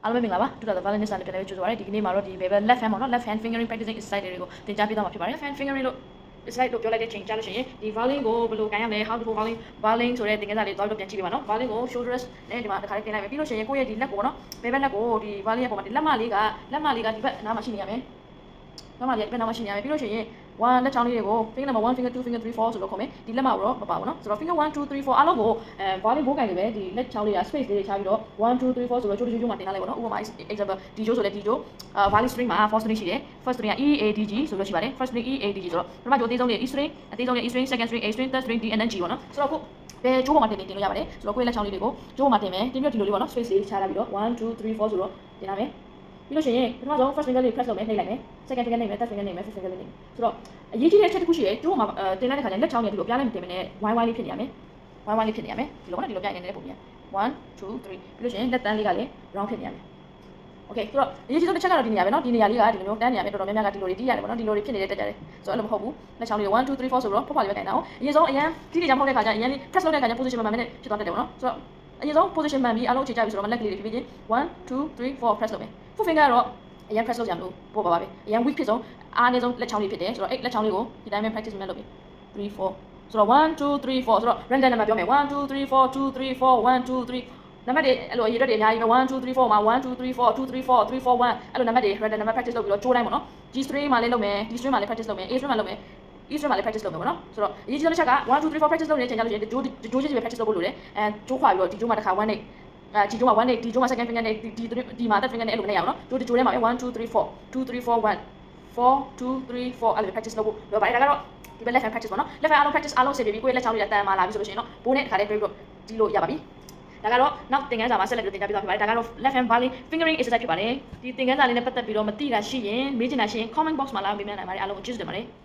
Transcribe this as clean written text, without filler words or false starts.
အားလုံးပဲမင်္ဂလာပါတူတာ violinist နဲ့ပြန်လည်ကြိုဆိုပါရစေဒီကနေ့မှာတော့ဒီ bevel left hand ပေါ့နော် left hand fingering practicing exercise တွေကိုသင်ကြားပေးသွားမှာဖြစ်ပါတယ် left hand fingering လို့ exercise လို့ပြောလိုက်တဲ့ချိန်ကြားလို့ရှိရင်ဒီ violin ကိုဘယ်လိုကန်ရမလဲ how to hold violin ဆိုတဲ့သင်ခန်းစာလေးသွားပြီးတော့ပြန်ကြည့်ပေးပါနော် violin ကို shoulders နဲ့ဒီမှာတစ်ခါလေးတင်လိုက်မယ်ပြီးလို့ရှိရင်ကိုယ့်ရဲ့ဒီလက်ကိုပေါ့နော် bevel လက်ကိုဒီ violin ရဲ့ပုံမှာဒီလက်မလေးကဒီဘက်အနားမှာရှိနေရမယ်လက်မလေးကဒီဘက်အနားမှာရှိနေရမယ်ပြီးလို့ရှိရင်1လက်ချောင်းလေးတွေကို finger number 1 finger 2 finger 3 4ဆိုလို့ခေါ်မယ်ဒီလက်မကိုတော့မပါဘူးเนาะဆိုတော့ finger 1 2 3 4အားလုံးကိုviolin ဘိုးကန်လေးပဲဒီလက်ချောင်းလေးက space လေးတွေချပြီးတော့1 2 3 4ဆိုတော့ချိုးချိုးမှတင်ထားလိုက်ပေါ့နော်ဥပမာ example D ချိုးဆိုလဲ D ချိုးviolin string မှာ 4 string ရှိတယ် first string က E A D G ဆိုလို့ရှိပါတယ် first string E A D G ဆိုတော့ပထမချိုးအသေးဆုံးလေး E string အသေးဆုံးလေး E string second string A string third string D and then G ပေါ့နော်ဆိုတော့ခုဘယ်ချိုးပေါ်မှာတင်လို့ရပါတယ်ဆိုတော့ကိုယ့်လက်ချောင်းလေးတွေကိုချိုးပေါ်မှာတင်မယ်တင်ပြီးတော့ဒီလိုလေးပေါ့နော် space လေးချထားပြီးတော့1 2 3 4ဆိုတော့တင်ထားမယ်ပြီးလို့ရှိရင်ပထမဆုံး first finger လေး press လုပ်မယ်နှိပ်လိုက်မယ် second finger နှိပ်မယ် third finger နှိပ်မယ် fifth finger နှိပ်မယ်ဆိုတော့အရေးကြီးတဲ့အချက်တစ်ခုရှိတယ်ကျိုးမှာတင်လိုက်တဲ့ခါကျရင်လက်ချောင်းလေးဒီလိုပြားလိုက်မတင်မနဲ့ wine လေးဖြစ်နေရမယ် wine လေးဖြစ်နေရမယ်ဒီလိုပေါ့နော်ဒီလိုပြနေတဲ့ပုံများ1 2 3ပြီးလို့ရှိရင်လက်တန်းလေးကလည်း round ဖြစ်နေရမယ် okay ဆိုတော့အရေးကြီးဆုံးတစ်ချက်ကတော့ဒီနေရာပဲเนาะဒီနေရာလေးကဒီလိုမျိုးတန်းနေရမယ်တော်တော်များများကဒီလိုတွေတီးရတယ်ပေါ့နော်ဒီလိုတွေဖြစ်နေတဲ့တက်ကြတယ်ဆိုတော့အဲ့လိုမဟုတ်ဘူးလက်ချောင်းလေး1 2 3 4ဆိုတော့ဖွားဖွားလေးပဲခိုင်းတာအောင်အရင်ဆုံးအရင်တီးနေကြမဟုတ်တဲ့ခါကျရင်အရင်လေး press လုပ်တဲ့ခါကျ position မှန်မှန်နဲ့ဖြစ်သွားတတ်တယ်ပေါ့နော်ဆိုတော့အရင်ဆုံး position မှန်ပြီးအားလုံးအခြေချပြီဆိုတော့လက်ကလေးတွေဖြည်းဖြည်းချင်း1 2 3 4 press လုပ်မယ် foot finger ကတော့အရင် press လုပ်ကြမလို့ပို့ပါပါပဲအရင် weak ဖြစ်ဆုံးအားနည်းဆုံးလက်ချောင်းလေးဖြစ်တယ်ဆိုတော့အဲ့လက်ချောင်းလေးကိုဒီတိုင်းပဲ practice မှလုပ်ပြီ3 4ဆိုတော့1 2 3 4ဆိုတော့ random number ပြောမယ်1 2 3 4 2 3 4 1 2 3နံပါတ်တွေအဲ့လိုအရေးတွေအများကြီးပဲ1 2 3 4မှာ1 2 3 4 2 3 4 3 4 1အဲ့လိုနံပါတ်တွေ random number practice လုပ်ပြီးတော့ကြိုးတိုင်းပေါ့နော် G string မှာလည်းလုပ်မယ် D string မှာလည်း practice လုပ်မယ် A string မှာလုပ်မယ် E string မှာလည်း practice လုပ်မယ်ပေါ့နော်ဆိုတော့အရေးကြီးဆုံးတစ်ချက်က1 2 3 4 practice လုပ်နေတဲ့အချိန်ကျလို့ရှိရင်ကြိုးချင်းပဲ practice လုပ်ဖို့လိုတယ်ကြိုးခွာပြီးတော့ဒီကြိုးမှာတစ်ခါ1 8ဒီကြိုးမှာ1 8ဒီကြိုးမှာ second finger နဲ့ဒီမှာ third finger နဲ့အဲ့လိုမနဲ့ရအောင်နော်ကြိုးထဲမှာပဲ1 2 3 4 2 3 4 1 4 2 3 4အဲ့လို practice လုပ်ဖို့လိုပါတယ်ဒါကတော့ဒီဘက် left hand practice ပေါ့နော် left hand အားလုံး practice အားလုံးဆင်ပြီကိုယ့်ရဲ့လက်ချောင်းလေးတန်မာလာပြီဆိုလို့ရှိရင်တော့ဘိုးနဲ့တစ်ခါလေးတွဲပြီးတော့ဒီလိုရပါပြီဒါကတော့နောက်သင်ခန်းစာမှာဆက်လက်ပြီးသင်ကြားပေးသွားဖြစ်ပါတယ်ဒါကတော့ left hand violin fingering exercise ဖြစ်ပါတယ်ဒီသင်ခန်းစာလေးနဲ့ပတ်သက်ပြီးတော့မသိတာရှိရင်မေးချင်တာရှိရင် comment box မှာလာမေးမြန်းနိုင်ပါတယ်အားလုံးကိုကျေးဇူးတင်ပါတယ်